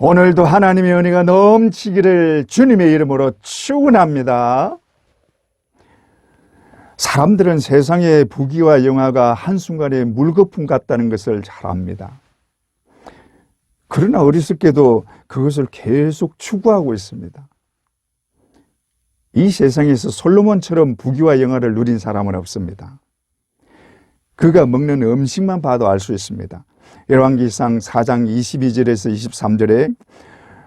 오늘도 하나님의 은혜가 넘치기를 주님의 이름으로 축원합니다. 사람들은 세상의 부귀와 영화가 한순간에 물거품 같다는 것을 잘 압니다. 그러나 어리석게도 그것을 계속 추구하고 있습니다. 이 세상에서 솔로몬처럼 부귀와 영화를 누린 사람은 없습니다. 그가 먹는 음식만 봐도 알 수 있습니다. 열왕기상 4장 22절에서 23절에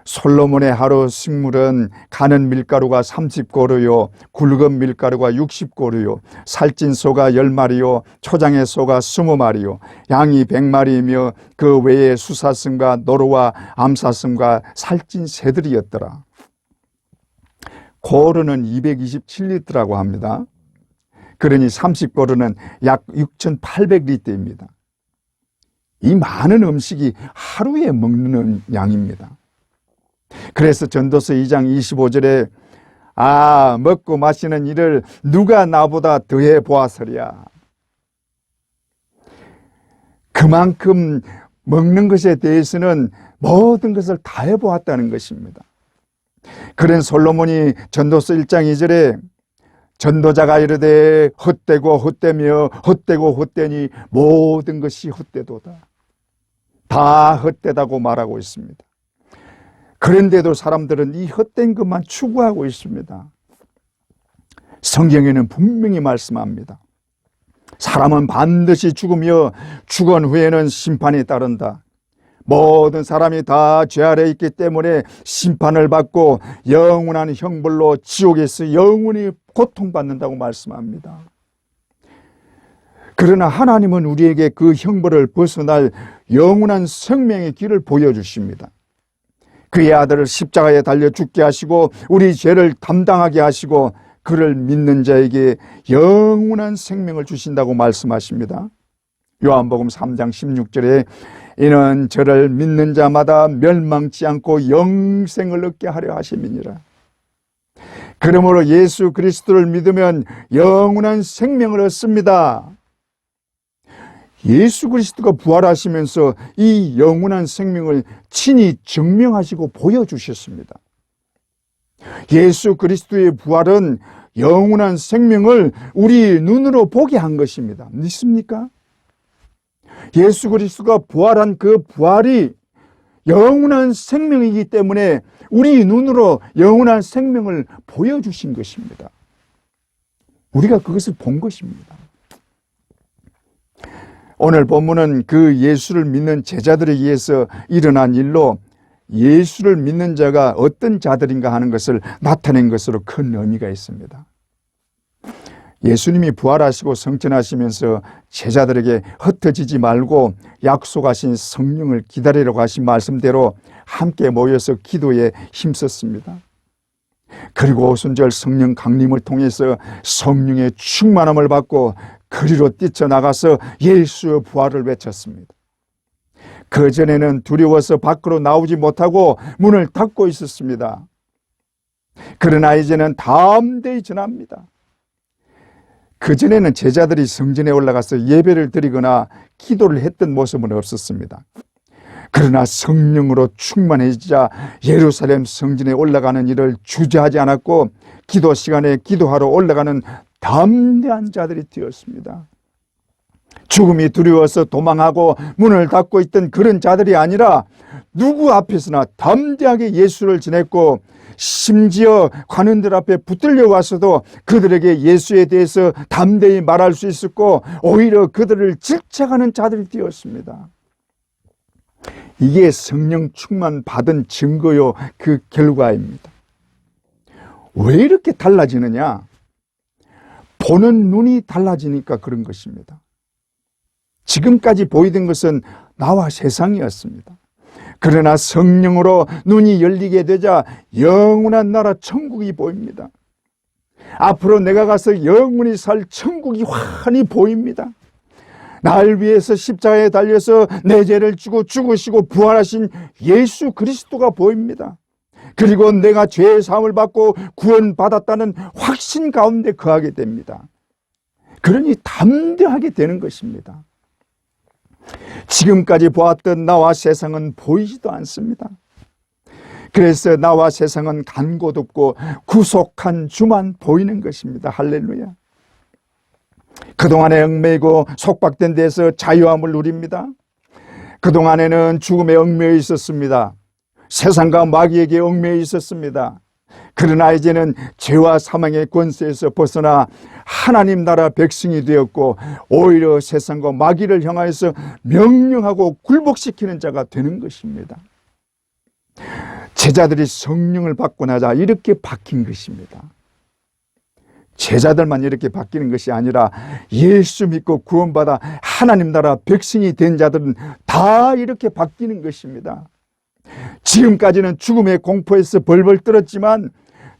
솔로몬의 하루 식물은 가는 밀가루가 30고루요, 굵은 밀가루가 60고루요, 살찐 소가 10마리요, 초장의 소가 20마리요, 양이 100마리이며 그 외에 수사슴과 노루와 암사슴과 살찐 새들이었더라. 고루는 227리터라고 합니다. 그러니 30고루는 약 6,800리터입니다. 이 많은 음식이 하루에 먹는 양입니다. 그래서 전도서 2장 25절에 먹고 마시는 일을 누가 나보다 더해 보았으랴. 그만큼 먹는 것에 대해서는 모든 것을 다 해보았다는 것입니다. 그런 솔로몬이 전도서 1장 2절에 전도자가 이르되 헛되고 헛되며 헛되고 헛되니 모든 것이 헛되도다. 다 헛되다고 말하고 있습니다. 그런데도 사람들은 이 헛된 것만 추구하고 있습니다. 성경에는 분명히 말씀합니다. 사람은 반드시 죽으며 죽은 후에는 심판이 따른다. 모든 사람이 다 죄 아래 있기 때문에 심판을 받고 영원한 형벌로 지옥에서 영원히 고통받는다고 말씀합니다. 그러나 하나님은 우리에게 그 형벌을 벗어날 영원한 생명의 길을 보여주십니다. 그의 아들을 십자가에 달려 죽게 하시고 우리 죄를 담당하게 하시고 그를 믿는 자에게 영원한 생명을 주신다고 말씀하십니다. 요한복음 3장 16절에 이는 저를 믿는 자마다 멸망치 않고 영생을 얻게 하려 하심이니라. 그러므로 예수 그리스도를 믿으면 영원한 생명을 얻습니다. 예수 그리스도가 부활하시면서 이 영원한 생명을 친히 증명하시고 보여주셨습니다. 예수 그리스도의 부활은 영원한 생명을 우리 눈으로 보게 한 것입니다. 믿습니까? 예수 그리스도가 부활한 그 부활이 영원한 생명이기 때문에 우리 눈으로 영원한 생명을 보여주신 것입니다. 우리가 그것을 본 것입니다. 오늘 본문은 그 예수를 믿는 제자들에 의해서 일어난 일로 예수를 믿는 자가 어떤 자들인가 하는 것을 나타낸 것으로 큰 의미가 있습니다. 예수님이 부활하시고 승천하시면서 제자들에게 흩어지지 말고 약속하신 성령을 기다리라고 하신 말씀대로 함께 모여서 기도에 힘썼습니다. 그리고 오순절 성령 강림을 통해서 성령의 충만함을 받고 거리로 뛰쳐나가서 예수의 부활을 외쳤습니다. 그전에는 두려워서 밖으로 나오지 못하고 문을 닫고 있었습니다. 그러나 이제는 담대히 전합니다. 그전에는 제자들이 성전에 올라가서 예배를 드리거나 기도를 했던 모습은 없었습니다. 그러나 성령으로 충만해지자 예루살렘 성전에 올라가는 일을 주저하지 않았고 기도 시간에 기도하러 올라가는 담대한 자들이 되었습니다. 죽음이 두려워서 도망하고 문을 닫고 있던 그런 자들이 아니라 누구 앞에서나 담대하게 예수를 전했고 심지어 관원들 앞에 붙들려 와서도 그들에게 예수에 대해서 담대히 말할 수 있었고 오히려 그들을 질책하는 자들이 되었습니다. 이게 성령 충만 받은 증거요 그 결과입니다. 왜 이렇게 달라지느냐? 보는 눈이 달라지니까 그런 것입니다. 지금까지 보이던 것은 나와 세상이었습니다. 그러나 성령으로 눈이 열리게 되자 영원한 나라 천국이 보입니다. 앞으로 내가 가서 영원히 살 천국이 환히 보입니다. 날 위해서 십자가에 달려서 내 죄를 지고 죽으시고 부활하신 예수 그리스도가 보입니다. 그리고 내가 죄의 사함을 받고 구원받았다는 확신 가운데 거하게 됩니다. 그러니 담대하게 되는 것입니다. 지금까지 보았던 나와 세상은 보이지도 않습니다. 그래서 나와 세상은 간 곳 없고 구속한 주만 보이는 것입니다. 할렐루야. 그동안에 얽매이고 속박된 데서 자유함을 누립니다. 그동안에는 죽음에 얽매여 있었습니다. 세상과 마귀에게 얽매여 있었습니다. 그러나 이제는 죄와 사망의 권세에서 벗어나 하나님 나라 백성이 되었고 오히려 세상과 마귀를 향하여서 명령하고 굴복시키는 자가 되는 것입니다. 제자들이 성령을 받고 나자 이렇게 바뀐 것입니다. 제자들만 이렇게 바뀌는 것이 아니라 예수 믿고 구원받아 하나님 나라 백성이 된 자들은 다 이렇게 바뀌는 것입니다. 지금까지는 죽음의 공포에서 벌벌 떨었지만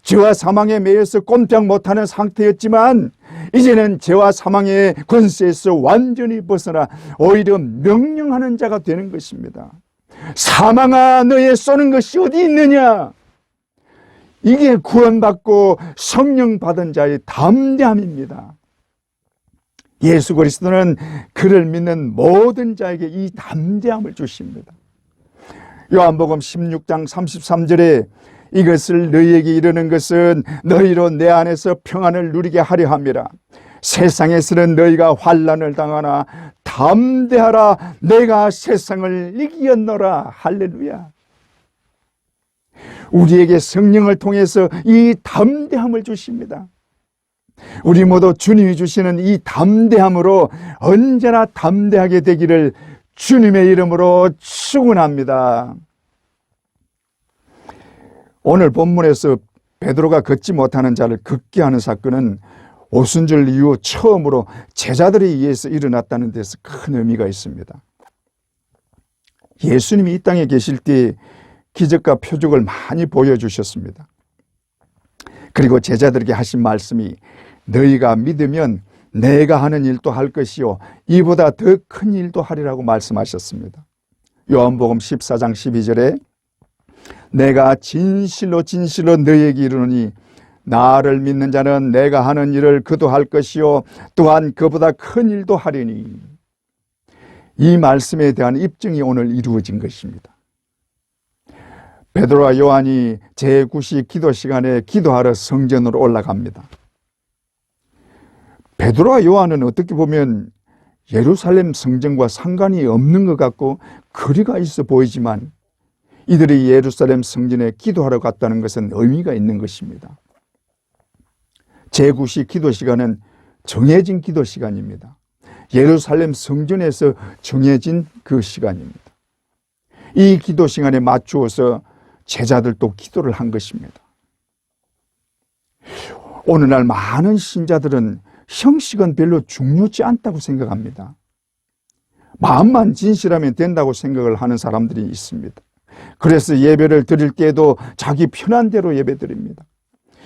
죄와 사망에 매여서 꼼짝 못하는 상태였지만 이제는 죄와 사망의 권세에서 완전히 벗어나 오히려 명령하는 자가 되는 것입니다. 사망아 너의 쏘는 것이 어디 있느냐? 이게 구원받고 성령 받은 자의 담대함입니다. 예수 그리스도는 그를 믿는 모든 자에게 이 담대함을 주십니다. 요한복음 16장 33절에 이것을 너희에게 이르는 것은 너희로 내 안에서 평안을 누리게 하려 함이라. 세상에서는 너희가 환난을 당하나 담대하라 내가 세상을 이기었노라. 할렐루야. 우리에게 성령을 통해서 이 담대함을 주십니다. 우리 모두 주님이 주시는 이 담대함으로 언제나 담대하게 되기를 주님의 이름으로 축원합니다. 오늘 본문에서 베드로가 걷지 못하는 자를 걷게 하는 사건은 오순절 이후 처음으로 제자들에 의해서 일어났다는 데서 큰 의미가 있습니다. 예수님이 이 땅에 계실 때 기적과 표적을 많이 보여주셨습니다. 그리고 제자들에게 하신 말씀이 너희가 믿으면 내가 하는 일도 할 것이요 이보다 더 큰 일도 하리라고 말씀하셨습니다. 요한복음 14장 12절에 내가 진실로 진실로 너희에게 이르노니 나를 믿는 자는 내가 하는 일을 그도 할 것이요 또한 그보다 큰 일도 하리니, 이 말씀에 대한 입증이 오늘 이루어진 것입니다. 베드로와 요한이 제9시 기도 시간에 기도하러 성전으로 올라갑니다. 베드로와 요한은 어떻게 보면 예루살렘 성전과 상관이 없는 것 같고 거리가 있어 보이지만 이들이 예루살렘 성전에 기도하러 갔다는 것은 의미가 있는 것입니다. 제9시 기도 시간은 정해진 기도 시간입니다. 예루살렘 성전에서 정해진 그 시간입니다. 이 기도 시간에 맞추어서 제자들도 기도를 한 것입니다. 오늘날 많은 신자들은 형식은 별로 중요치 않다고 생각합니다. 마음만 진실하면 된다고 생각을 하는 사람들이 있습니다. 그래서 예배를 드릴 때에도 자기 편한 대로 예배 드립니다.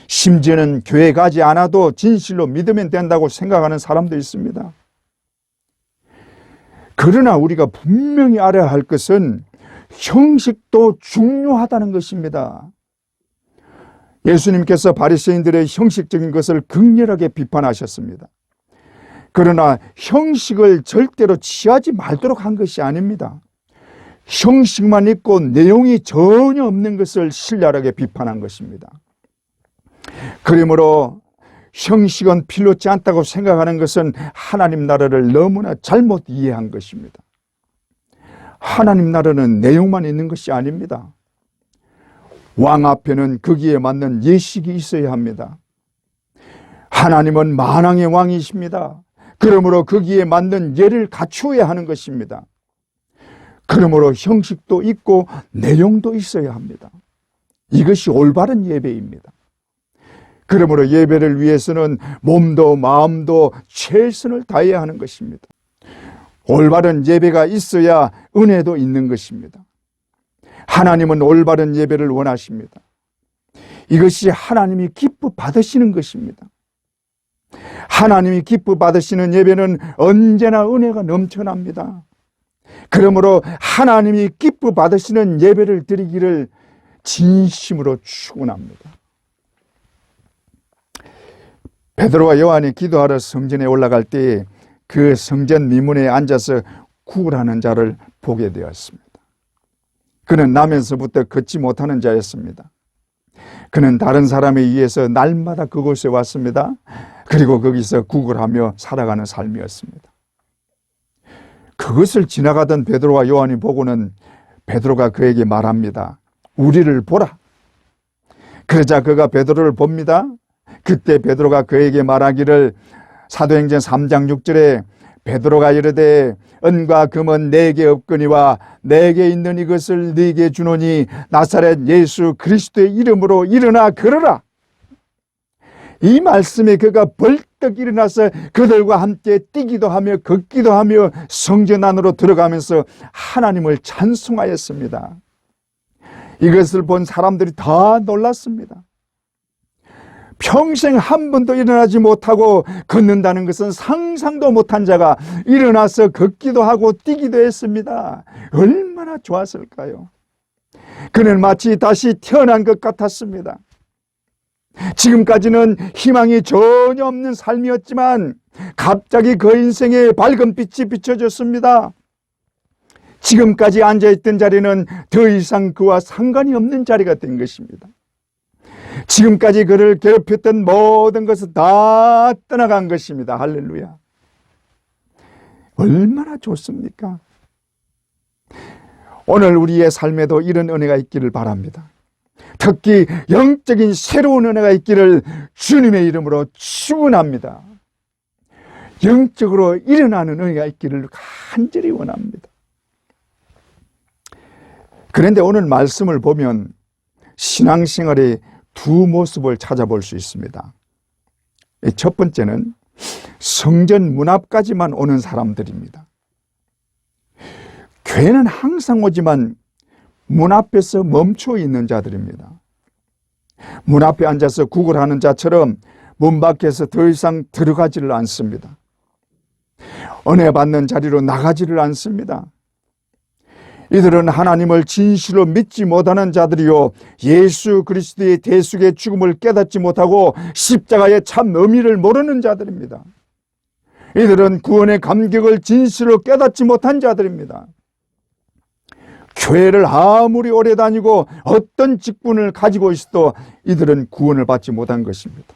심지어는 교회 가지 않아도 진실로 믿으면 된다고 생각하는 사람도 있습니다. 그러나 우리가 분명히 알아야 할 것은 형식도 중요하다는 것입니다. 예수님께서 바리새인들의 형식적인 것을 극렬하게 비판하셨습니다. 그러나 형식을 절대로 취하지 말도록 한 것이 아닙니다. 형식만 있고 내용이 전혀 없는 것을 신랄하게 비판한 것입니다. 그러므로 형식은 필요치 않다고 생각하는 것은 하나님 나라를 너무나 잘못 이해한 것입니다. 하나님 나라는 내용만 있는 것이 아닙니다. 왕 앞에는 거기에 맞는 예식이 있어야 합니다. 하나님은 만왕의 왕이십니다. 그러므로 거기에 맞는 예를 갖추어야 하는 것입니다. 그러므로 형식도 있고 내용도 있어야 합니다. 이것이 올바른 예배입니다. 그러므로 예배를 위해서는 몸도 마음도 최선을 다해야 하는 것입니다. 올바른 예배가 있어야 은혜도 있는 것입니다. 하나님은 올바른 예배를 원하십니다. 이것이 하나님이 기뻐 받으시는 것입니다. 하나님이 기뻐 받으시는 예배는 언제나 은혜가 넘쳐납니다. 그러므로 하나님이 기뻐 받으시는 예배를 드리기를 진심으로 축원합니다. 베드로와 요한이 기도하러 성전에 올라갈 때 그 성전 미문에 앉아서 구걸하는 자를 보게 되었습니다. 그는 나면서부터 걷지 못하는 자였습니다. 그는 다른 사람에 의해서 날마다 그곳에 왔습니다. 그리고 거기서 구걸하며 살아가는 삶이었습니다. 그것을 지나가던 베드로와 요한이 보고는 베드로가 그에게 말합니다. 우리를 보라. 그러자 그가 베드로를 봅니다. 그때 베드로가 그에게 말하기를, 사도행전 3장 6절에 베드로가 이르되 은과 금은 내게 없거니와 내게 있는 이것을 네게 주노니 나사렛 예수 그리스도의 이름으로 일어나 걸어라. 이 말씀에 그가 벌떡 일어나서 그들과 함께 뛰기도 하며 걷기도 하며 성전 안으로 들어가면서 하나님을 찬송하였습니다. 이것을 본 사람들이 다 놀랐습니다. 평생 한 번도 일어나지 못하고 걷는다는 것은 상상도 못한 자가 일어나서 걷기도 하고 뛰기도 했습니다. 얼마나 좋았을까요? 그는 마치 다시 태어난 것 같았습니다. 지금까지는 희망이 전혀 없는 삶이었지만 갑자기 그 인생에 밝은 빛이 비춰졌습니다. 지금까지 앉아있던 자리는 더 이상 그와 상관이 없는 자리가 된 것입니다. 지금까지 그를 괴롭혔던 모든 것은 다 떠나간 것입니다. 할렐루야. 얼마나 좋습니까? 오늘 우리의 삶에도 이런 은혜가 있기를 바랍니다. 특히 영적인 새로운 은혜가 있기를 주님의 이름으로 축원합니다. 영적으로 일어나는 은혜가 있기를 간절히 원합니다. 그런데 오늘 말씀을 보면 신앙생활의 두 모습을 찾아볼 수 있습니다. 첫 번째는 성전 문 앞까지만 오는 사람들입니다. 교회는 항상 오지만 문 앞에서 멈춰 있는 자들입니다. 문 앞에 앉아서 구걸하는 자처럼 문 밖에서 더 이상 들어가지를 않습니다. 은혜 받는 자리로 나가지를 않습니다. 이들은 하나님을 진실로 믿지 못하는 자들이요, 예수 그리스도의 대속의 죽음을 깨닫지 못하고 십자가의 참 의미를 모르는 자들입니다. 이들은 구원의 감격을 진실로 깨닫지 못한 자들입니다. 교회를 아무리 오래 다니고 어떤 직분을 가지고 있어도 이들은 구원을 받지 못한 것입니다.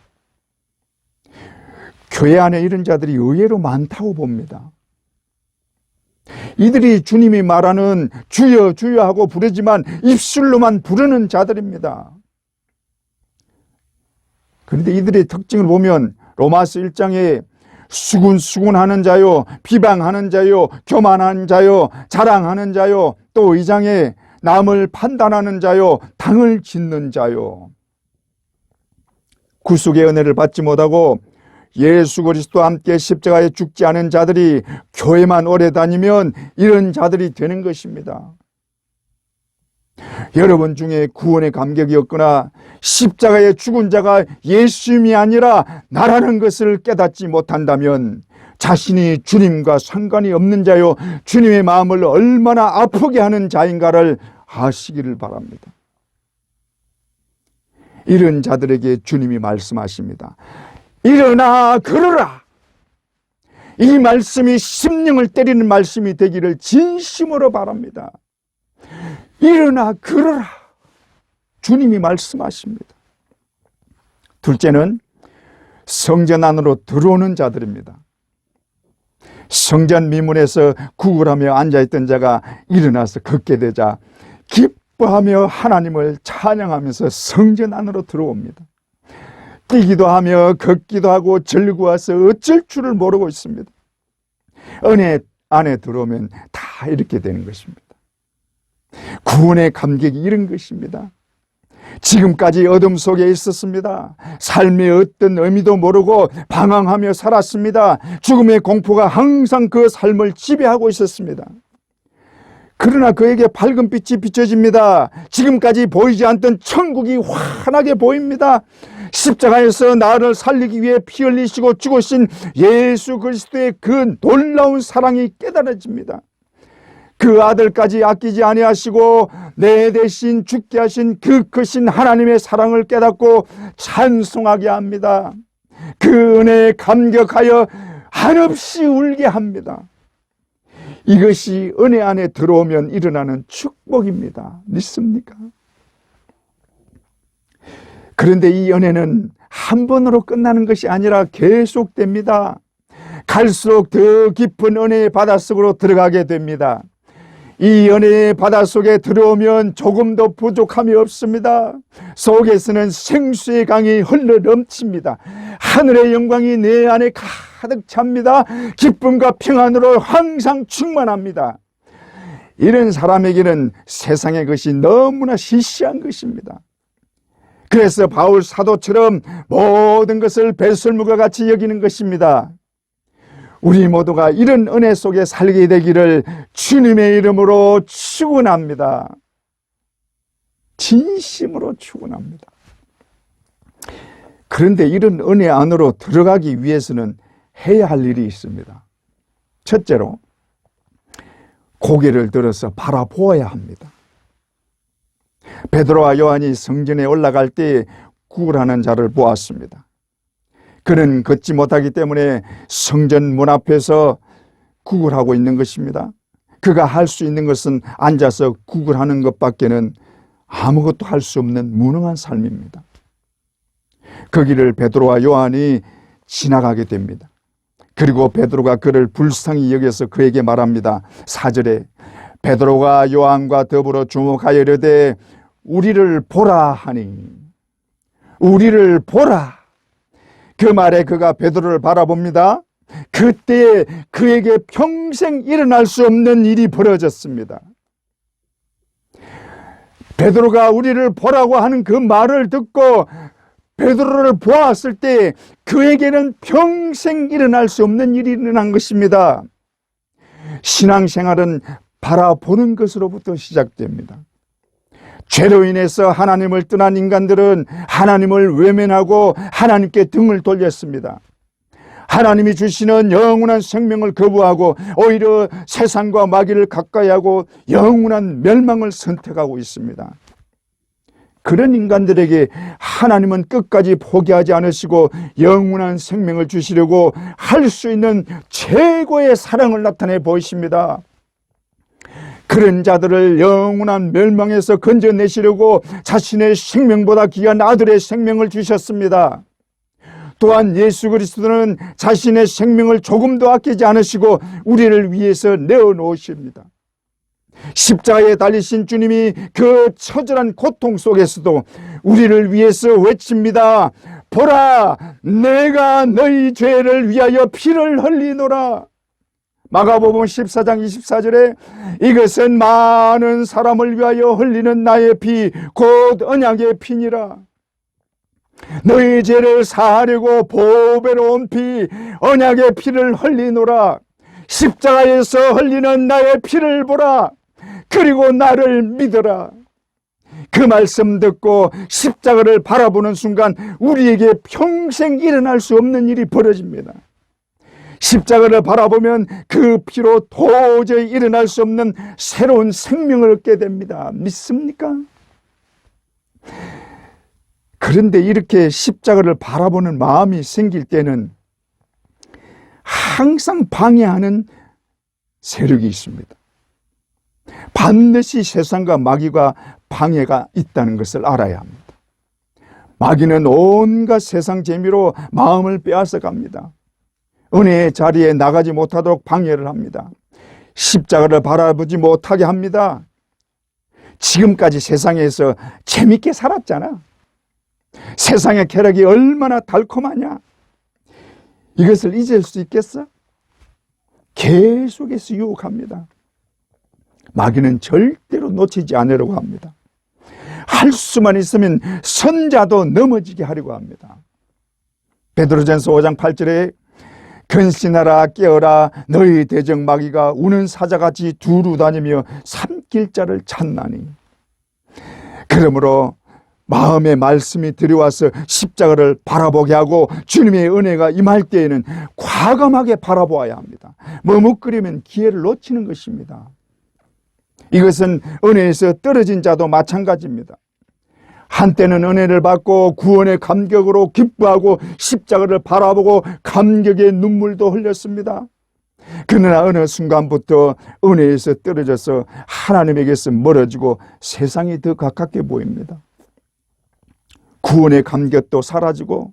교회 안에 이런 자들이 의외로 많다고 봅니다. 이들이 주님이 말하는 주여 주여 하고 부르지만 입술로만 부르는 자들입니다. 그런데 이들의 특징을 보면 로마서 1장에 수군수군하는 자요, 비방하는 자요, 교만한 자요, 자랑하는 자요, 또 2장에 남을 판단하는 자요, 당을 짓는 자요. 구속의 은혜를 받지 못하고 예수 그리스도와 함께 십자가에 죽지 않은 자들이 교회만 오래 다니면 이런 자들이 되는 것입니다. 여러분 중에 구원의 감격이 없거나 십자가에 죽은 자가 예수님이 아니라 나라는 것을 깨닫지 못한다면 자신이 주님과 상관이 없는 자요, 주님의 마음을 얼마나 아프게 하는 자인가를 아시기를 바랍니다. 이런 자들에게 주님이 말씀하십니다. 일어나 걸어라. 이 말씀이 심령을 때리는 말씀이 되기를 진심으로 바랍니다. 일어나 걸어라. 주님이 말씀하십니다. 둘째는 성전 안으로 들어오는 자들입니다. 성전 미문에서 구걸하며 앉아있던 자가 일어나서 걷게 되자 기뻐하며 하나님을 찬양하면서 성전 안으로 들어옵니다. 뛰기도 하며 걷기도 하고 즐거워서 어쩔 줄을 모르고 있습니다. 은혜 안에 들어오면 다 이렇게 되는 것입니다. 구원의 감격이 이런 것입니다. 지금까지 어둠 속에 있었습니다. 삶의 어떤 의미도 모르고 방황하며 살았습니다. 죽음의 공포가 항상 그 삶을 지배하고 있었습니다. 그러나 그에게 밝은 빛이 비춰집니다. 지금까지 보이지 않던 천국이 환하게 보입니다. 십자가에서 나를 살리기 위해 피 흘리시고 죽으신 예수 그리스도의 그 놀라운 사랑이 깨달아집니다. 그 아들까지 아끼지 아니하시고 내 대신 죽게 하신 그 크신 하나님의 사랑을 깨닫고 찬송하게 합니다. 그 은혜에 감격하여 한없이 울게 합니다. 이것이 은혜 안에 들어오면 일어나는 축복입니다. 믿습니까? 그런데 이 은혜는 한 번으로 끝나는 것이 아니라 계속됩니다. 갈수록 더 깊은 은혜의 바닷속으로 들어가게 됩니다. 이 은혜의 바닷속에 들어오면 조금도 부족함이 없습니다. 속에서는 생수의 강이 흘러 넘칩니다. 하늘의 영광이 내 안에 가득 찹니다. 기쁨과 평안으로 항상 충만합니다. 이런 사람에게는 세상의 것이 너무나 시시한 것입니다. 그래서 바울 사도처럼 모든 것을 배설물과 같이 여기는 것입니다. 우리 모두가 이런 은혜 속에 살게 되기를 주님의 이름으로 축원합니다. 진심으로 축원합니다. 그런데 이런 은혜 안으로 들어가기 위해서는 해야 할 일이 있습니다. 첫째로 고개를 들어서 바라보아야 합니다. 베드로와 요한이 성전에 올라갈 때 구걸하는 자를 보았습니다. 그는 걷지 못하기 때문에 성전 문 앞에서 구걸하고 있는 것입니다. 그가 할 수 있는 것은 앉아서 구걸하는 것밖에는 아무것도 할 수 없는 무능한 삶입니다. 그 길을 베드로와 요한이 지나가게 됩니다. 그리고 베드로가 그를 불쌍히 여겨서 그에게 말합니다. 4절에 베드로가 요한과 더불어 주목하여 이르되 우리를 보라 하니, 우리를 보라. 그 말에 그가 베드로를 바라봅니다. 그때 그에게 평생 일어날 수 없는 일이 벌어졌습니다. 베드로가 우리를 보라고 하는 그 말을 듣고 베드로를 보았을 때 그에게는 평생 일어날 수 없는 일이 일어난 것입니다. 신앙생활은 바라보는 것으로부터 시작됩니다. 죄로 인해서 하나님을 떠난 인간들은 하나님을 외면하고 하나님께 등을 돌렸습니다. 하나님이 주시는 영원한 생명을 거부하고 오히려 세상과 마귀를 가까이하고 영원한 멸망을 선택하고 있습니다. 그런 인간들에게 하나님은 끝까지 포기하지 않으시고 영원한 생명을 주시려고 할 수 있는 최고의 사랑을 나타내 보이십니다. 그런 자들을 영원한 멸망에서 건져내시려고 자신의 생명보다 귀한 아들의 생명을 주셨습니다. 또한 예수 그리스도는 자신의 생명을 조금도 아끼지 않으시고 우리를 위해서 내어놓으십니다. 십자가에 달리신 주님이 그 처절한 고통 속에서도 우리를 위해서 외칩니다. 보라, 내가 너희 죄를 위하여 피를 흘리노라. 마가복음 14장 24절에 이것은 많은 사람을 위하여 흘리는 나의 피, 곧 언약의 피니라. 너희 죄를 사하려고 보배로운 피, 언약의 피를 흘리노라. 십자가에서 흘리는 나의 피를 보라. 그리고 나를 믿어라. 그 말씀 듣고 십자가를 바라보는 순간 우리에게 평생 일어날 수 없는 일이 벌어집니다. 십자가를 바라보면 그 피로 도저히 일어날 수 없는 새로운 생명을 얻게 됩니다. 믿습니까? 그런데 이렇게 십자가를 바라보는 마음이 생길 때는 항상 방해하는 세력이 있습니다. 반드시 세상과 마귀가 방해가 있다는 것을 알아야 합니다. 마귀는 온갖 세상 재미로 마음을 빼앗아 갑니다. 은혜의 자리에 나가지 못하도록 방해를 합니다. 십자가를 바라보지 못하게 합니다. 지금까지 세상에서 재밌게 살았잖아. 세상의 쾌락이 얼마나 달콤하냐. 이것을 잊을 수 있겠어? 계속해서 유혹합니다. 마귀는 절대로 놓치지 않으려고 합니다. 할 수만 있으면 선자도 넘어지게 하려고 합니다. 베드로전서 5장 8절에 근신하라 깨어라 너희 대적 마귀가 우는 사자같이 두루 다니며 삼킬 자를 찾나니. 그러므로 마음의 말씀이 들여와서 십자가를 바라보게 하고 주님의 은혜가 임할 때에는 과감하게 바라보아야 합니다. 머뭇거리면 기회를 놓치는 것입니다. 이것은 은혜에서 떨어진 자도 마찬가지입니다. 한때는 은혜를 받고 구원의 감격으로 기뻐하고 십자가를 바라보고 감격의 눈물도 흘렸습니다. 그러나 어느 순간부터 은혜에서 떨어져서 하나님에게서 멀어지고 세상이 더 가깝게 보입니다. 구원의 감격도 사라지고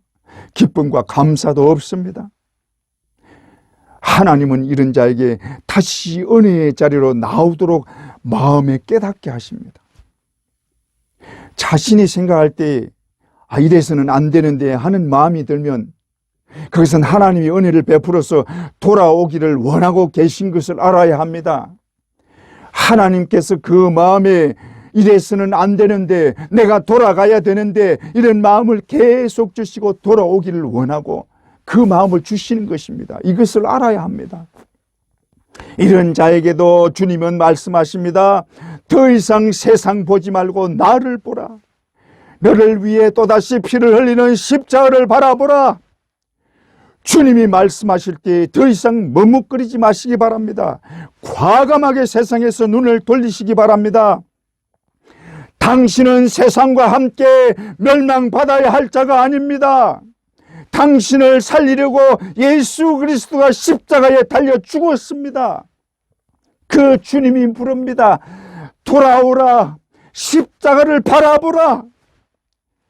기쁨과 감사도 없습니다. 하나님은 이런 자에게 다시 은혜의 자리로 나오도록 마음에 깨닫게 하십니다. 자신이 생각할 때 이래서는 안 되는데 하는 마음이 들면 그것은 하나님이 은혜를 베풀어서 돌아오기를 원하고 계신 것을 알아야 합니다. 하나님께서 그 마음에 이래서는 안 되는데 내가 돌아가야 되는데 이런 마음을 계속 주시고 돌아오기를 원하고 그 마음을 주시는 것입니다. 이것을 알아야 합니다. 이런 자에게도 주님은 말씀하십니다. 더 이상 세상 보지 말고 나를 보라. 너를 위해 또다시 피를 흘리는 십자가를 바라보라. 주님이 말씀하실 때 더 이상 머뭇거리지 마시기 바랍니다. 과감하게 세상에서 눈을 돌리시기 바랍니다. 당신은 세상과 함께 멸망받아야 할 자가 아닙니다. 당신을 살리려고 예수 그리스도가 십자가에 달려 죽었습니다. 그 주님이 부릅니다. 돌아오라. 십자가를 바라보라.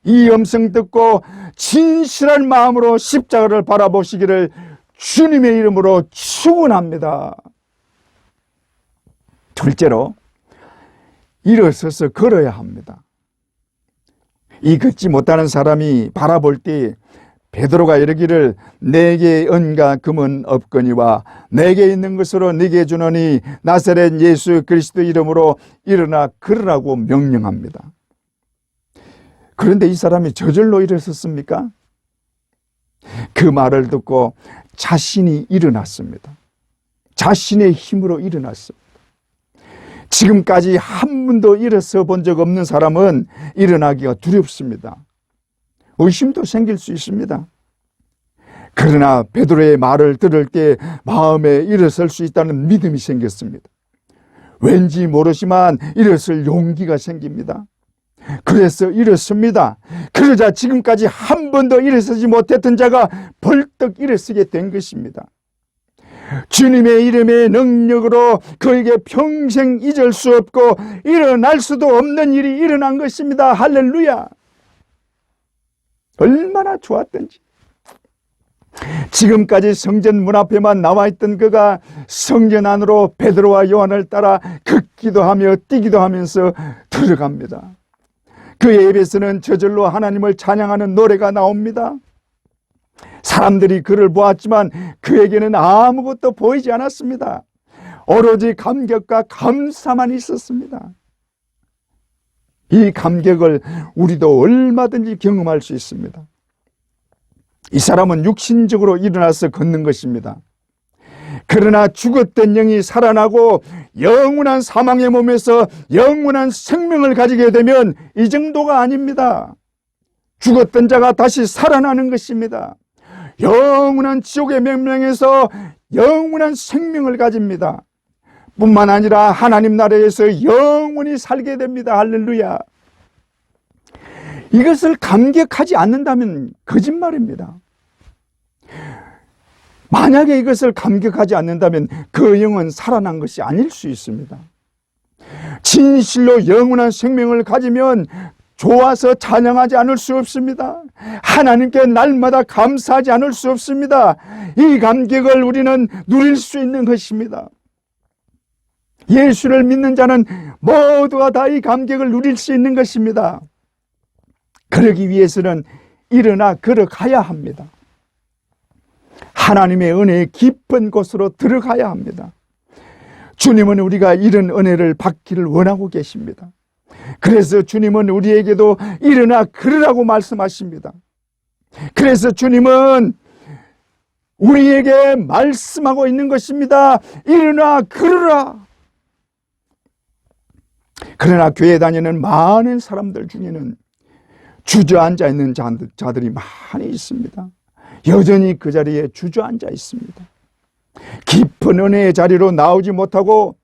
이 음성 듣고 진실한 마음으로 십자가를 바라보시기를 주님의 이름으로 축원합니다. 둘째로 일어서서 걸어야 합니다. 이 걷지 못하는 사람이 바라볼 때 베드로가 이르기를 내게 은과 금은 없거니와 내게 있는 것으로 네게 주노니 나사렛 예수 그리스도 이름으로 일어나 걸으라고 명령합니다. 그런데 이 사람이 저절로 일어섰습니까? 그 말을 듣고 자신이 일어났습니다. 자신의 힘으로 일어났습니다. 지금까지 한 번도 일어서 본 적 없는 사람은 일어나기가 두렵습니다. 의심도 생길 수 있습니다. 그러나 베드로의 말을 들을 때 마음에 일어설 수 있다는 믿음이 생겼습니다. 왠지 모르지만 일어설 용기가 생깁니다. 그래서 일어섭니다. 그러자 지금까지 한 번도 일어서지 못했던 자가 벌떡 일어서게 된 것입니다. 주님의 이름의 능력으로 그에게 평생 잊을 수 없고 일어날 수도 없는 일이 일어난 것입니다. 할렐루야. 얼마나 좋았던지. 지금까지 성전 문 앞에만 나와 있던 그가 성전 안으로 베드로와 요한을 따라 걷기도 하며 뛰기도 하면서 들어갑니다. 그의 입에서는 저절로 하나님을 찬양하는 노래가 나옵니다. 사람들이 그를 보았지만 그에게는 아무것도 보이지 않았습니다. 오로지 감격과 감사만 있었습니다. 이 감격을 우리도 얼마든지 경험할 수 있습니다. 이 사람은 육신적으로 일어나서 걷는 것입니다. 그러나 죽었던 영이 살아나고 영원한 사망의 몸에서 영원한 생명을 가지게 되면 이 정도가 아닙니다. 죽었던 자가 다시 살아나는 것입니다. 영원한 지옥의 명령에서 영원한 생명을 가집니다. 뿐만 아니라 하나님 나라에서 영원히 살게 됩니다. 할렐루야. 이것을 감격하지 않는다면 거짓말입니다. 만약에 이것을 감격하지 않는다면 그 영은 살아난 것이 아닐 수 있습니다. 진실로 영원한 생명을 가지면 좋아서 찬양하지 않을 수 없습니다. 하나님께 날마다 감사하지 않을 수 없습니다. 이 감격을 우리는 누릴 수 있는 것입니다. 예수를 믿는 자는 모두가 다 이 감격을 누릴 수 있는 것입니다. 그러기 위해서는 일어나 걸어가야 합니다. 하나님의 은혜의 깊은 곳으로 들어가야 합니다. 주님은 우리가 이런 은혜를 받기를 원하고 계십니다. 그래서 주님은 우리에게도 일어나 걸으라고 말씀하십니다. 그래서 주님은 우리에게 말씀하고 있는 것입니다. 일어나 걸으라. 그러나 교회 다니는 많은 사람들 중에는 주저앉아 있는 자들이 많이 있습니다. 여전히 그 자리에 주저앉아 있습니다. 깊은 은혜의 자리로 나오지 못하고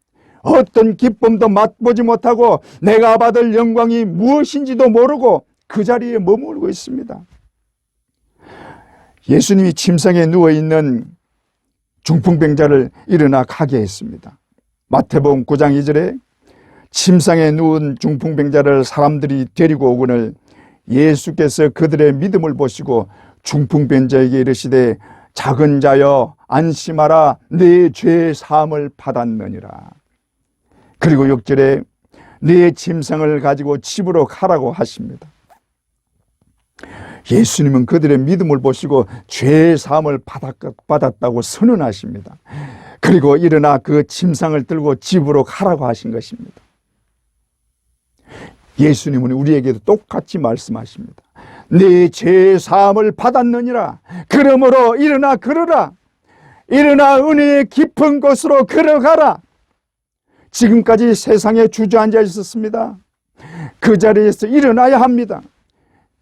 어떤 기쁨도 맛보지 못하고 내가 받을 영광이 무엇인지도 모르고 그 자리에 머물고 있습니다. 예수님이 침상에 누워있는 중풍병자를 일어나 가게 했습니다. 마태복음 9장 2절에 침상에 누운 중풍병자를 사람들이 데리고 오거늘 예수께서 그들의 믿음을 보시고 중풍병자에게 이르시되 작은 자여 안심하라 네 죄 사함을 받았느니라. 그리고 6절에 네 침상을 가지고 집으로 가라고 하십니다. 예수님은 그들의 믿음을 보시고 죄 사함을 받았다고 선언하십니다. 그리고 일어나 그 침상을 들고 집으로 가라고 하신 것입니다. 예수님은 우리에게도 똑같이 말씀하십니다. 네 죄 사함을 받았느니라. 그러므로 일어나 걸어라. 일어나 은혜의 깊은 곳으로 걸어가라. 지금까지 세상에 주저앉아 있었습니다. 그 자리에서 일어나야 합니다.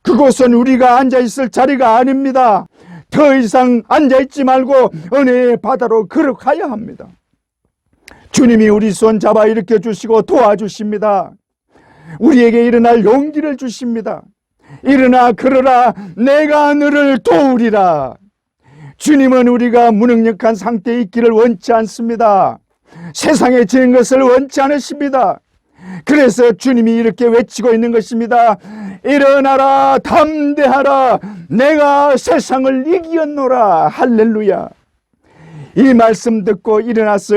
그곳은 우리가 앉아있을 자리가 아닙니다. 더 이상 앉아있지 말고 은혜의 바다로 걸어가야 합니다. 주님이 우리 손 잡아 일으켜 주시고 도와주십니다. 우리에게 일어날 용기를 주십니다. 일어나 걸어라. 내가 너를 도우리라. 주님은 우리가 무능력한 상태에 있기를 원치 않습니다. 세상에 지는 것을 원치 않으십니다. 그래서 주님이 이렇게 외치고 있는 것입니다. 일어나라 담대하라 내가 세상을 이기었노라. 할렐루야. 이 말씀 듣고 일어나서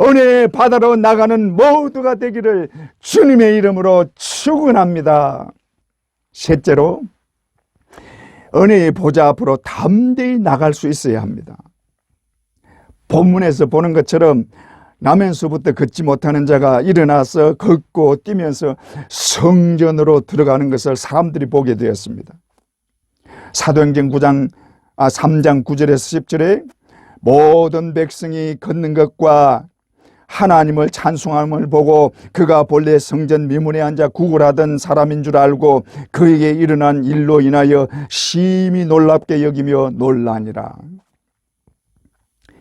은혜의 바다로 나가는 모두가 되기를 주님의 이름으로 축원합니다. 셋째로, 은혜의 보좌 앞으로 담대히 나갈 수 있어야 합니다. 본문에서 보는 것처럼 나면서부터 걷지 못하는 자가 일어나서 걷고 뛰면서 성전으로 들어가는 것을 사람들이 보게 되었습니다. 사도행전 3장 9절에서 10절에 모든 백성이 걷는 것과 하나님을 찬송함을 보고 그가 본래 성전 미문에 앉아 구걸하던 사람인 줄 알고 그에게 일어난 일로 인하여 심히 놀랍게 여기며 놀라니라.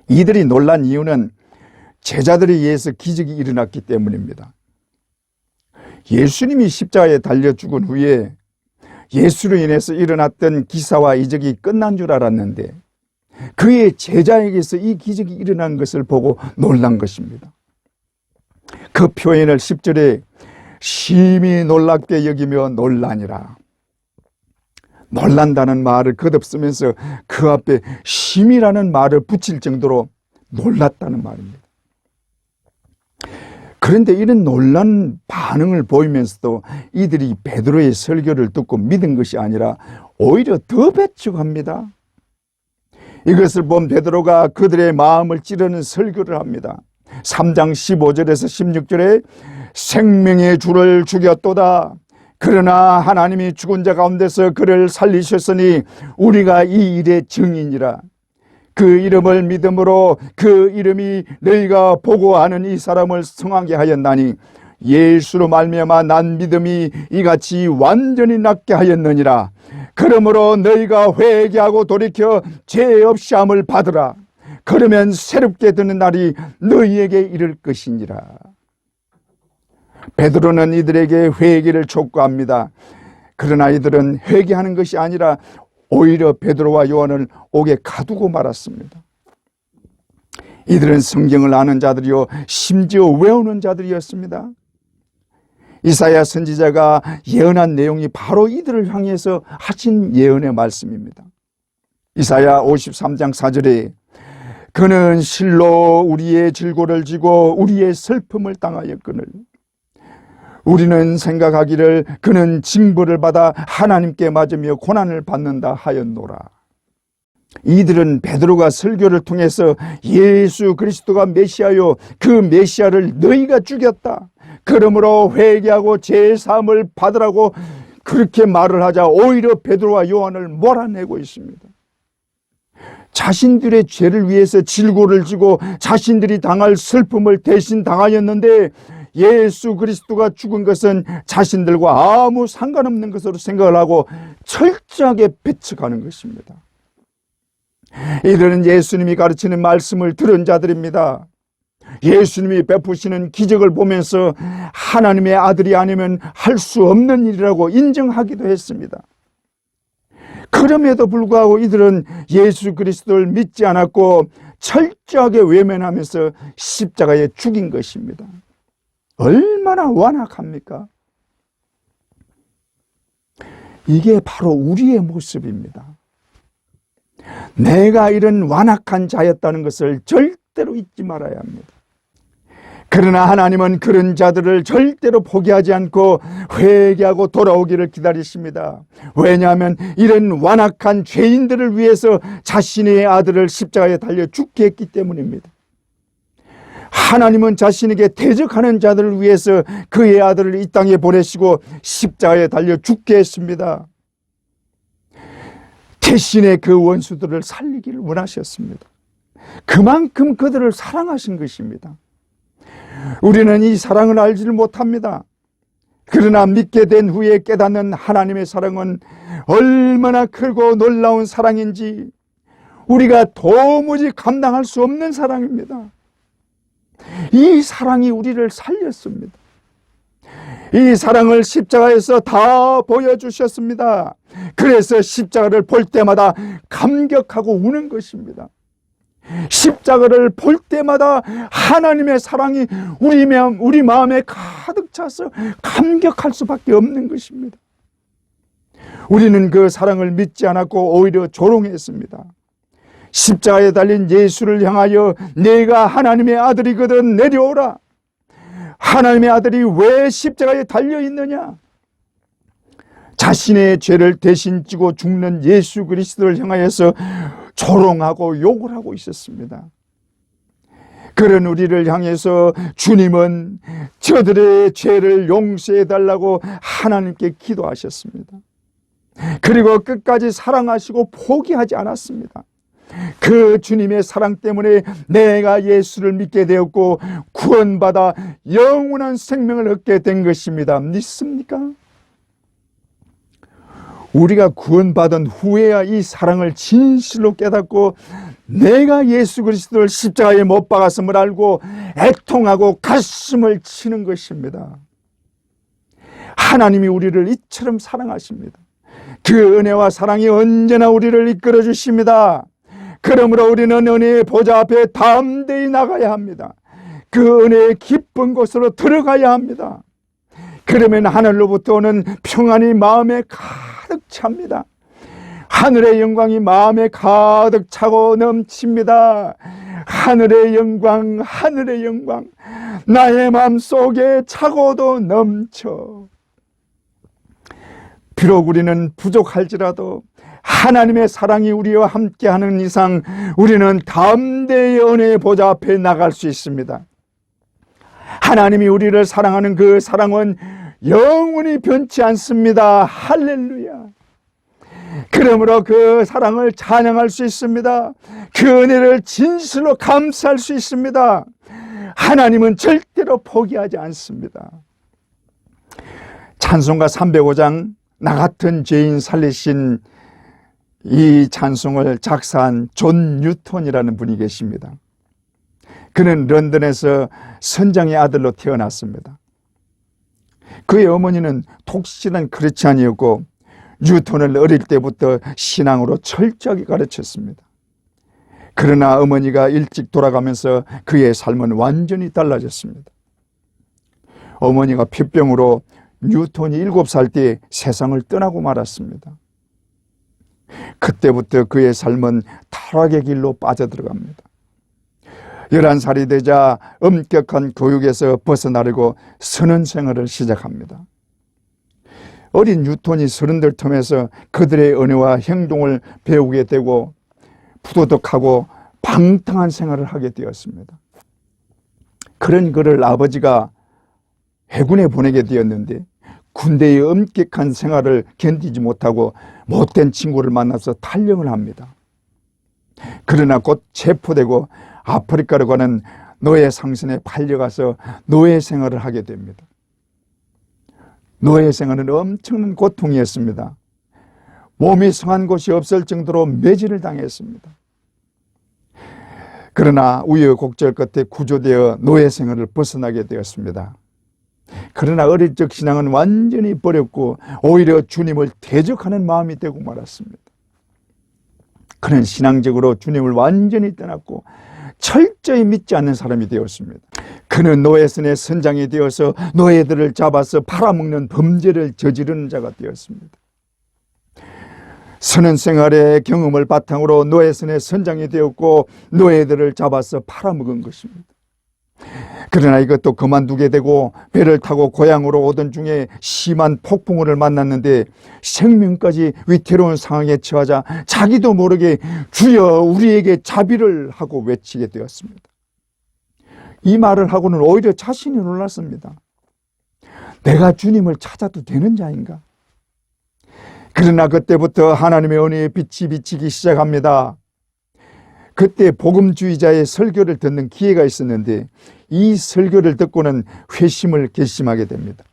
이들이 놀란 이유는 제자들에 의해서 기적이 일어났기 때문입니다. 예수님이 십자가에 달려 죽은 후에 예수로 인해서 일어났던 기사와 이적이 끝난 줄 알았는데 그의 제자에게서 이 기적이 일어난 것을 보고 놀란 것입니다. 그 표현을 10절에 심히 놀랍게 여기며 놀라니라. 놀란다는 말을 거듭쓰면서 그 앞에 심이라는 말을 붙일 정도로 놀랐다는 말입니다. 그런데 이런 놀란 반응을 보이면서도 이들이 베드로의 설교를 듣고 믿은 것이 아니라 오히려 더 배척합니다. 이것을 본 베드로가 그들의 마음을 찌르는 설교를 합니다. 3장 15절에서 16절에 생명의 주를 죽였도다. 그러나 하나님이 죽은 자 가운데서 그를 살리셨으니 우리가 이 일의 증인이라. 그 이름을 믿음으로 그 이름이 너희가 보고 아는 이 사람을 성하게 하였나니 예수로 말미암아 난 믿음이 이같이 완전히 낫게 하였느니라. 그러므로 너희가 회개하고 돌이켜 죄 없이 함을 받으라. 그러면 새롭게 되는 날이 너희에게 이를 것이니라. 베드로는 이들에게 회개를 촉구합니다. 그러나 이들은 회개하는 것이 아니라 오히려 베드로와 요한을 옥에 가두고 말았습니다. 이들은 성경을 아는 자들이요 심지어 외우는 자들이었습니다. 이사야 선지자가 예언한 내용이 바로 이들을 향해서 하신 예언의 말씀입니다. 이사야 53장 4절에 그는 실로 우리의 질고를 지고 우리의 슬픔을 당하였거늘 우리는 생각하기를 그는 징벌을 받아 하나님께 맞으며 고난을 받는다 하였노라. 이들은 베드로가 설교를 통해서 예수 그리스도가 메시아요 그 메시아를 너희가 죽였다. 그러므로 회개하고 제사함을 받으라고 그렇게 말을 하자 오히려 베드로와 요한을 몰아내고 있습니다. 자신들의 죄를 위해서 질고를 지고 자신들이 당할 슬픔을 대신 당하였는데 예수 그리스도가 죽은 것은 자신들과 아무 상관없는 것으로 생각을 하고 철저하게 배척하는 것입니다. 이들은 예수님이 가르치는 말씀을 들은 자들입니다. 예수님이 베푸시는 기적을 보면서 하나님의 아들이 아니면 할 수 없는 일이라고 인정하기도 했습니다. 그럼에도 불구하고 이들은 예수 그리스도를 믿지 않았고 철저하게 외면하면서 십자가에 죽인 것입니다. 얼마나 완악합니까? 이게 바로 우리의 모습입니다. 내가 이런 완악한 자였다는 것을 절대로 잊지 말아야 합니다. 그러나 하나님은 그런 자들을 절대로 포기하지 않고 회개하고 돌아오기를 기다리십니다. 왜냐하면 이런 완악한 죄인들을 위해서 자신의 아들을 십자가에 달려 죽게 했기 때문입니다. 하나님은 자신에게 대적하는 자들을 위해서 그의 아들을 이 땅에 보내시고 십자가에 달려 죽게 했습니다. 대신에 그 원수들을 살리기를 원하셨습니다. 그만큼 그들을 사랑하신 것입니다. 우리는 이 사랑을 알지를 못합니다. 그러나 믿게 된 후에 깨닫는 하나님의 사랑은 얼마나 크고 놀라운 사랑인지 우리가 도무지 감당할 수 없는 사랑입니다. 이 사랑이 우리를 살렸습니다. 이 사랑을 십자가에서 다 보여주셨습니다. 그래서 십자가를 볼 때마다 감격하고 우는 것입니다. 십자가를 볼 때마다 하나님의 사랑이 우리 마음에 가득 차서 감격할 수밖에 없는 것입니다. 우리는 그 사랑을 믿지 않았고 오히려 조롱했습니다. 십자가에 달린 예수를 향하여 내가 하나님의 아들이거든 내려오라. 하나님의 아들이 왜 십자가에 달려 있느냐? 자신의 죄를 대신 지고 죽는 예수 그리스도를 향하여서 조롱하고 욕을 하고 있었습니다. 그런 우리를 향해서 주님은 저들의 죄를 용서해 달라고 하나님께 기도하셨습니다. 그리고 끝까지 사랑하시고 포기하지 않았습니다. 그 주님의 사랑 때문에 내가 예수를 믿게 되었고 구원받아 영원한 생명을 얻게 된 것입니다. 믿습니까? 우리가 구원받은 후에야 이 사랑을 진실로 깨닫고 내가 예수 그리스도를 십자가에 못 박았음을 알고 애통하고 가슴을 치는 것입니다. 하나님이 우리를 이처럼 사랑하십니다. 그 은혜와 사랑이 언제나 우리를 이끌어 주십니다. 그러므로 우리는 은혜의 보좌 앞에 담대히 나가야 합니다. 그 은혜의 깊은 곳으로 들어가야 합니다. 그러면 하늘로부터 오는 평안이 마음에 가득 찹니다. 하늘의 영광이 마음에 가득 차고 넘칩니다. 하늘의 영광, 하늘의 영광, 나의 마음 속에 차고도 넘쳐. 비록 우리는 부족할지라도 하나님의 사랑이 우리와 함께하는 이상 우리는 담대히 은혜의 보좌 앞에 나갈 수 있습니다. 하나님이 우리를 사랑하는 그 사랑은 영원히 변치 않습니다. 할렐루야. 그러므로 그 사랑을 찬양할 수 있습니다. 그 은혜를 진실로 감사할 수 있습니다. 하나님은 절대로 포기하지 않습니다. 찬송가 305장 나 같은 죄인 살리신 이 찬송을 작사한 존 뉴턴이라는 분이 계십니다. 그는 런던에서 선장의 아들로 태어났습니다. 그의 어머니는 독실한 크리스찬이었고 뉴턴을 어릴 때부터 신앙으로 철저하게 가르쳤습니다. 그러나 어머니가 일찍 돌아가면서 그의 삶은 완전히 달라졌습니다. 어머니가 폐병으로 뉴턴이 7살 때 세상을 떠나고 말았습니다. 그때부터 그의 삶은 타락의 길로 빠져들어갑니다. 11살이 되자 엄격한 교육에서 벗어나려고 선원 생활을 시작합니다. 어린 뉴턴이 서른들 틈에서 그들의 은혜와 행동을 배우게 되고 부도덕하고 방탕한 생활을 하게 되었습니다. 그런 그를 아버지가 해군에 보내게 되었는데 군대의 엄격한 생활을 견디지 못하고 못된 친구를 만나서 탈영을 합니다. 그러나 곧 체포되고 아프리카로 가는 노예 상선에 팔려가서 노예 생활을 하게 됩니다. 노예 생활은 엄청난 고통이었습니다. 몸이 성한 곳이 없을 정도로 매질을 당했습니다. 그러나 우여곡절 끝에 구조되어 노예 생활을 벗어나게 되었습니다. 그러나 어릴 적 신앙은 완전히 버렸고 오히려 주님을 대적하는 마음이 되고 말았습니다. 그는 신앙적으로 주님을 완전히 떠났고 철저히 믿지 않는 사람이 되었습니다. 그는 노예선의 선장이 되어서 노예들을 잡아서 팔아먹는 범죄를 저지르는 자가 되었습니다. 선은 생활의 경험을 바탕으로 노예선의 선장이 되었고 노예들을 잡아서 팔아먹은 것입니다. 그러나 이것도 그만두게 되고 배를 타고 고향으로 오던 중에 심한 폭풍우를 만났는데 생명까지 위태로운 상황에 처하자 자기도 모르게 주여 우리에게 자비를 하고 외치게 되었습니다. 이 말을 하고는 오히려 자신이 놀랐습니다. 내가 주님을 찾아도 되는 자인가? 그러나 그때부터 하나님의 은혜의 빛이 비치기 시작합니다. 그때 복음주의자의 설교를 듣는 기회가 있었는데 이 설교를 듣고는 회심을 결심하게 됩니다.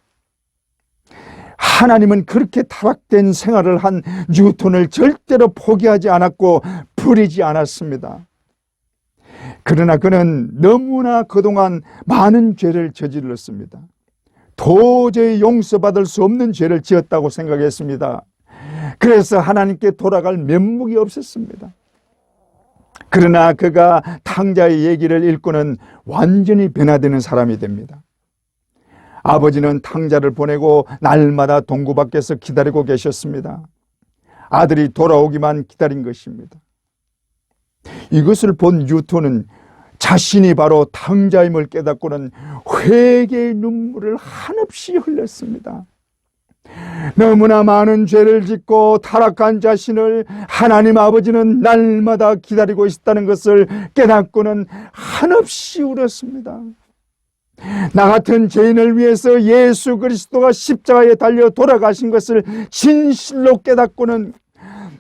하나님은 그렇게 타락된 생활을 한 뉴턴을 절대로 포기하지 않았고 버리지 않았습니다. 그러나 그는 너무나 그동안 많은 죄를 저질렀습니다. 도저히 용서받을 수 없는 죄를 지었다고 생각했습니다. 그래서 하나님께 돌아갈 면목이 없었습니다. 그러나 그가 탕자의 얘기를 읽고는 완전히 변화되는 사람이 됩니다. 아버지는 탕자를 보내고 날마다 동구 밖에서 기다리고 계셨습니다. 아들이 돌아오기만 기다린 것입니다. 이것을 본 뉴턴은 자신이 바로 탕자임을 깨닫고는 회개의 눈물을 한없이 흘렸습니다. 너무나 많은 죄를 짓고 타락한 자신을 하나님 아버지는 날마다 기다리고 있다는 것을 깨닫고는 한없이 울었습니다. 나 같은 죄인을 위해서 예수 그리스도가 십자가에 달려 돌아가신 것을 진실로 깨닫고는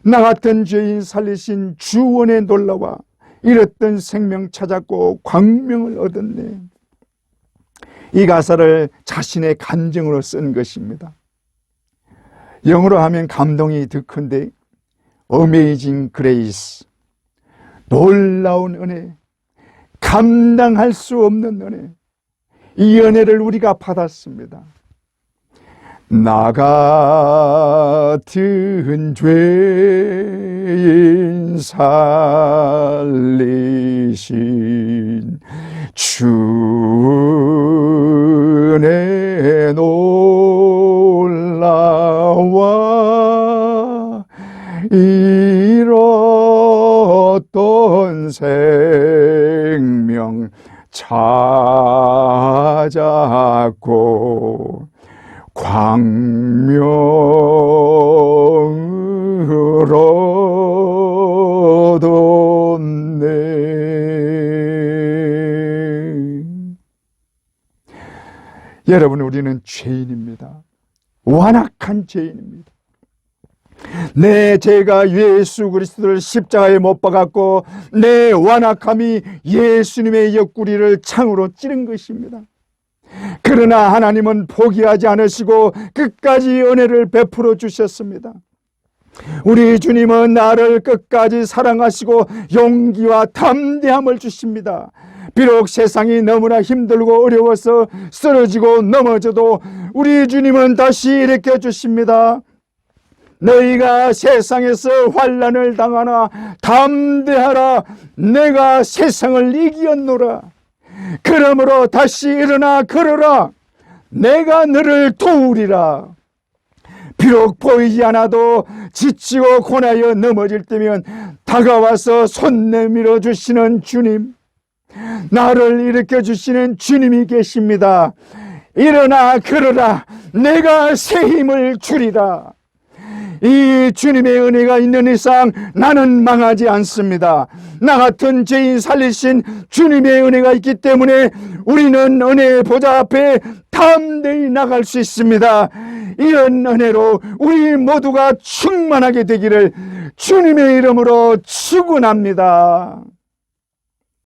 나 같은 죄인 살리신 주원의 놀라와 잃었던 생명 찾았고 광명을 얻었네. 이 가사를 자신의 간증으로 쓴 것입니다. 영어로 하면 감동이 더 큰데 Amazing Grace, 놀라운 은혜, 감당할 수 없는 은혜, 이 은혜를 우리가 받았습니다. 나 같은 죄인 살리신 주 은혜 놀라와 잃었던 생명 찾았고 광명을 얻었네. 여러분, 우리는 죄인입니다. 완악한 죄인입니다. 내 죄가 예수 그리스도를 십자가에 못 박았고 내 완악함이 예수님의 옆구리를 창으로 찌른 것입니다. 그러나 하나님은 포기하지 않으시고 끝까지 은혜를 베풀어 주셨습니다. 우리 주님은 나를 끝까지 사랑하시고 용기와 담대함을 주십니다. 비록 세상이 너무나 힘들고 어려워서 쓰러지고 넘어져도 우리 주님은 다시 일으켜 주십니다. 너희가 세상에서 환난을 당하나 담대하라. 내가 세상을 이기었노라. 그러므로 다시 일어나 걸어라. 내가 너를 도우리라. 비록 보이지 않아도 지치고 고나여 넘어질 때면 다가와서 손 내밀어 주시는 주님, 나를 일으켜 주시는 주님이 계십니다. 일어나 걸어라. 내가 새 힘을 주리라. 이 주님의 은혜가 있는 이상 나는 망하지 않습니다. 나 같은 죄인 살리신 주님의 은혜가 있기 때문에 우리는 은혜의 보좌 앞에 담대히 나갈 수 있습니다. 이런 은혜로 우리 모두가 충만하게 되기를 주님의 이름으로 축원합니다.